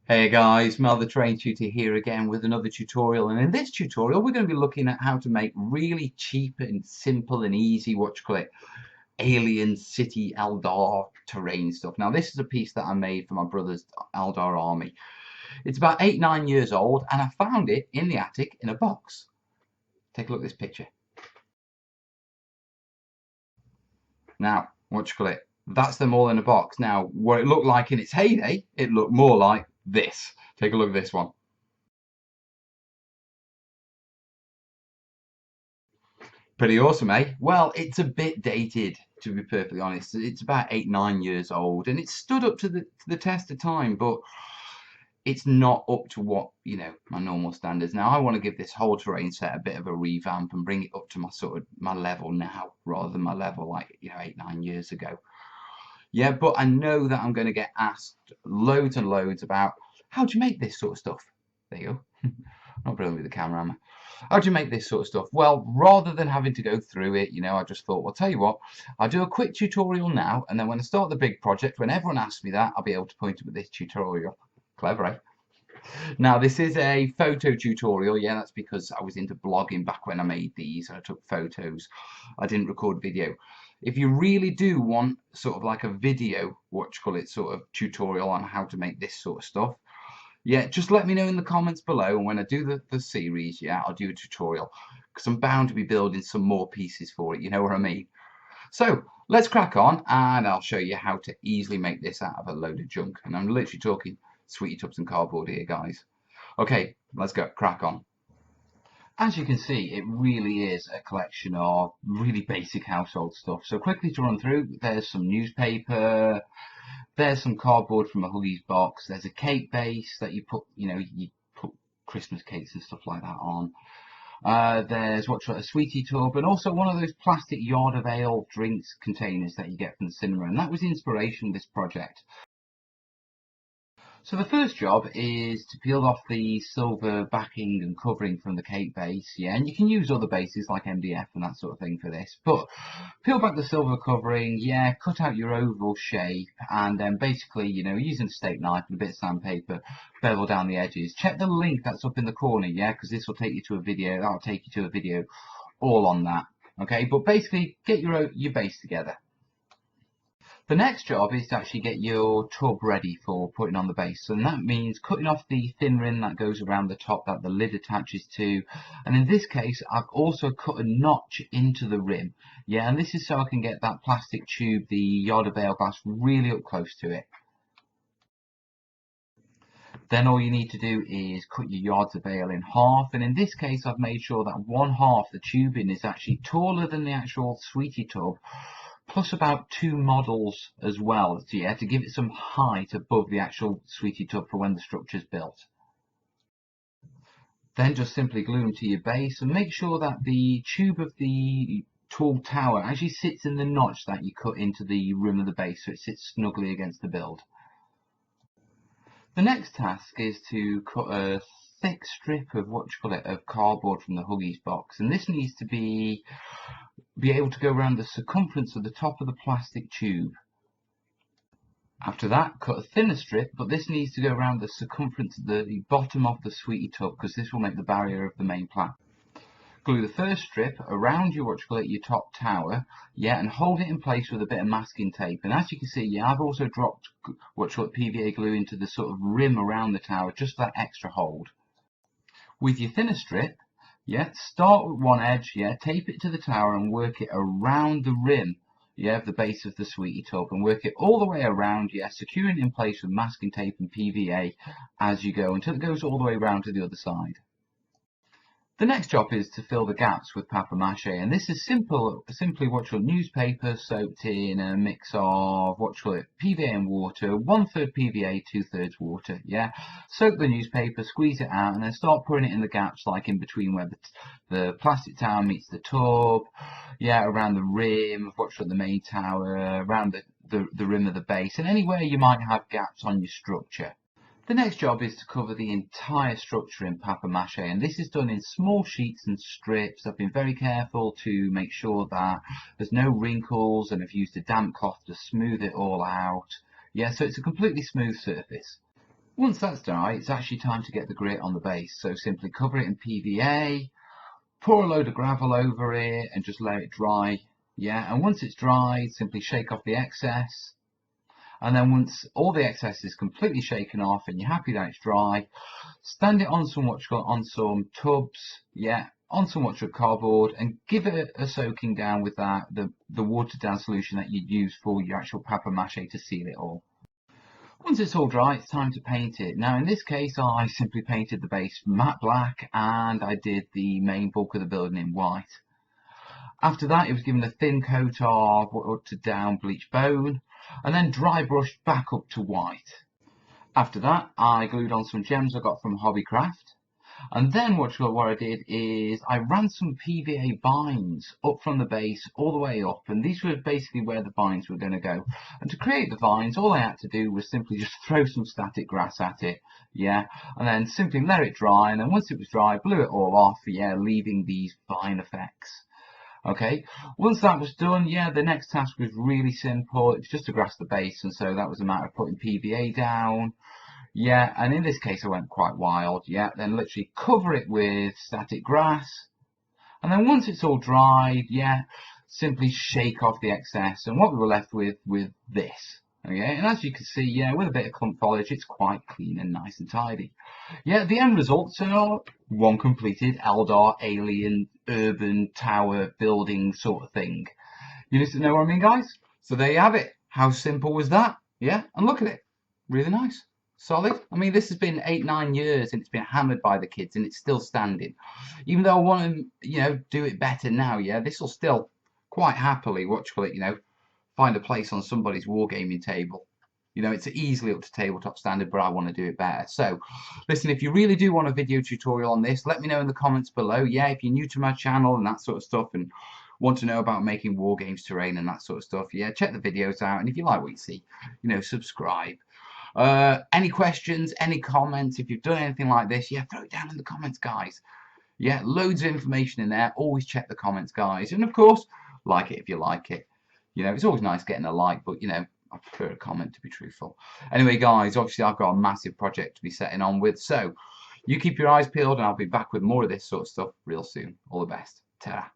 Hey guys, Mel the Train Tutor here again with another tutorial, and in this tutorial we're going to be looking at how to make really cheap and simple and easy alien city Eldar terrain stuff. Now this is a piece that I made for my brother's Eldar army. It's about 8-9 years old and I found it in the attic in a box. Take a look at this picture. Now that's them all in a box. Now what it looked like in its heyday, it looked more like this. Take a look at this one. Pretty awesome, eh? Well, it's a bit dated, to be perfectly honest. It's about 8-9 years old, and it's stood up to the test of time, but it's not up to what, my normal standards. Now, I want to give this whole terrain set a bit of a revamp and bring it up to my level now, rather than my level like, 8-9 years ago. Yeah, but I know that I'm going to get asked loads and loads about how do you make this sort of stuff. There you go. Not brilliant with the camera, am I? How do you make this sort of stuff? Well, rather than having to go through it, I just thought, well, tell you what, I'll do a quick tutorial now, and then when I start the big project, when everyone asks me that, I'll be able to point them at this tutorial. Clever, eh? Now, this is a photo tutorial. Yeah, that's because I was into blogging back when I made these. I took photos. I didn't record video. If you really do want sort of like a video, sort of tutorial on how to make this sort of stuff, yeah, just let me know in the comments below, and when I do the series, yeah, I'll do a tutorial, because I'm bound to be building some more pieces for it, you know what I mean? So, let's crack on, and I'll show you how to easily make this out of a load of junk. And I'm literally talking sweetie tubs and cardboard here, guys. Okay, let's go, crack on. As you can see, it really is a collection of really basic household stuff. So quickly to run through, there's some newspaper, there's some cardboard from a Huggies box, there's a cake base that you put Christmas cakes and stuff like that on. There's a sweetie tub, and also one of those plastic Yard of Ale drinks containers that you get from the cinema, and that was the inspiration of this project. So the first job is to peel off the silver backing and covering from the cake base, yeah, and you can use other bases like MDF and that sort of thing for this, but peel back the silver covering, yeah, cut out your oval shape, and then basically, using a steak knife and a bit of sandpaper, bevel down the edges. Check the link that's up in the corner, yeah, because this will take you to a video, that'll take you to a video all on that, okay, but basically, get your base together. The next job is to actually get your tub ready for putting on the base, and that means cutting off the thin rim that goes around the top that the lid attaches to, and in this case I've also cut a notch into the rim, yeah, and this is so I can get that plastic tube, the Yard of Ale glass, really up close to it. Then all you need to do is cut your yards of ale in half, and in this case I've made sure that one half, the tubing, is actually taller than the actual sweetie tub, plus about 2 models as well, so yeah, to give it some height above the actual sweetie tub for when the structure's built. Then just simply glue them to your base and make sure that the tube of the tall tower actually sits in the notch that you cut into the rim of the base, so it sits snugly against the build. The next task is to cut a thick strip of of cardboard from the Huggies box, and this needs to be able to go around the circumference of the top of the plastic tube. After that, cut a thinner strip, but this needs to go around the circumference of the bottom of the sweetie tub, because this will make the barrier of the main plant. Glue the first strip around your top tower, yeah, and hold it in place with a bit of masking tape. And as you can see, yeah, I've also dropped PVA glue into the sort of rim around the tower, just for that extra hold. With your thinner strip, yeah, start with one edge, yeah, tape it to the tower and work it around the rim, yeah, of the base of the sweetie tub, and work it all the way around, yeah, securing it in place with masking tape and PVA as you go until it goes all the way around to the other side. The next job is to fill the gaps with papier-mâché, and this is simply newspaper soaked in a mix of PVA and water, 1/3 PVA, 2/3 water, yeah. Soak the newspaper, squeeze it out, and then start putting it in the gaps, like in between where the plastic tower meets the tub, yeah, around the rim of the main tower, around the rim of the base, and anywhere you might have gaps on your structure. The next job is to cover the entire structure in papier-mâché, and this is done in small sheets and strips. I've been very careful to make sure that there's no wrinkles, and I've used a damp cloth to smooth it all out. Yeah, so it's a completely smooth surface. Once that's dry, it's actually time to get the grit on the base. So simply cover it in PVA, pour a load of gravel over it and just let it dry. Yeah, and once it's dried, simply shake off the excess. And then once all the excess is completely shaken off and you're happy that it's dry, stand it on some tubs, yeah, on some cardboard, and give it a soaking down with the watered down solution that you'd use for your actual papier-mâché to seal it all. Once it's all dry, it's time to paint it. Now in this case, I simply painted the base matte black and I did the main bulk of the building in white. After that, it was given a thin coat of watered down bleached bone and then dry brushed back up to white. After that, I glued on some gems I got from Hobbycraft. And then what I did is I ran some PVA vines up from the base all the way up, and these were basically where the vines were going to go. And to create the vines, all I had to do was simply just throw some static grass at it, yeah, and then simply let it dry, and then once it was dry, blew it all off, yeah, leaving these vine effects. Okay, once that was done, yeah, the next task was really simple. It was just to grass the base, and so that was a matter of putting PVA down. Yeah, and in this case I went quite wild, yeah, then literally cover it with static grass, and then once it's all dried, yeah, simply shake off the excess, and what we were left with this, okay, and as you can see, yeah, with a bit of clump foliage, it's quite clean and nice and tidy. Yeah, the end results are one completed Eldar alien urban tower building sort of thing. You just know what I mean, guys? So there you have it. How simple was that? Yeah, and look at it. Really nice. Solid. I mean, this has been 8-9 years and it's been hammered by the kids and it's still standing. Even though I want to, do it better now, yeah, this will still quite happily, find a place on somebody's wargaming table. It's easily up to tabletop standard, but I want to do it better. So, listen, if you really do want a video tutorial on this, let me know in the comments below. Yeah, if you're new to my channel and that sort of stuff and want to know about making wargames terrain and that sort of stuff, yeah, check the videos out. And if you like what you see, subscribe. Any questions, any comments, if you've done anything like this, yeah, throw it down in the comments, guys. Yeah, loads of information in there. Always check the comments, guys. And of course, like it if you like it. It's always nice getting a like, but I prefer a comment, to be truthful. Anyway, guys, obviously I've got a massive project to be setting on with, so you keep your eyes peeled and I'll be back with more of this sort of stuff real soon. All the best. Ta-ra.